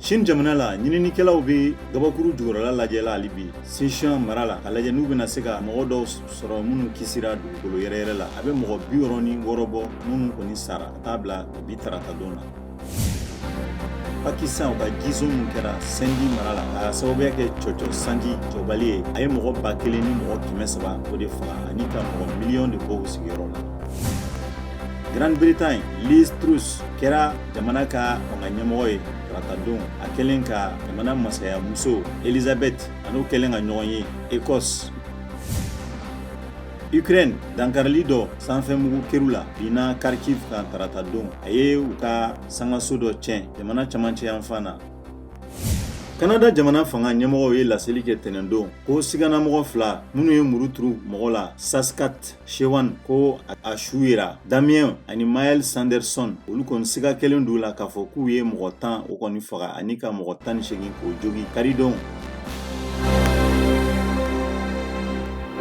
Chine jamana la ɲininikɛlaw bɛ gabakuru jukɔrɔla lajɛla hali bi Sichuan mara la ka lajɛ n'u bɛna se ka mɔgɔ dɔw sɔrɔ minnu kisira dugukolo yɛrɛ la a bɛ mɔgɔ 66 bɔ minnu kɔni sara ka taa bila bi tarata don na. Pakistan ka jiso mun kɛra Sindh mara la a sababuya kɛ cɔcɔ sanji jɔbali ye a ye mɔgɔ 1000 ni mɔgɔ 300 o de faga ani ka mɔgɔ miliyɔn de bɔ u sigiyɔrɔ la. Grande-Bretagne Liz Truss kɛra jamana ka fanga ɲɛmɔgɔ ye tarata don a kɛlen ka jamana masaya muso Elizabeth an'u kɛlen ka ɲɔgɔn ye Écosse. Ukraine dankarili dɔ sanfɛmugu kɛru la bina Kharkiv kan tarata don a ye u ka sangaso dɔ tiɲɛ jamana camancɛ yanfan na. Canada jamana fanga ɲɛmɔgɔw ye laseli kɛ tɛnɛndon ko siganamɔgɔ 2 minnu ye muru turu mɔgɔ la Saskat Shewan ko a su yera Damien ani Miles Sanderson olu kɔni siga kelen d'u la k'a fɔ k'u ye mɔgɔ 10 o kɔni faga ani ka mɔgɔ 18 k'o jogi karidon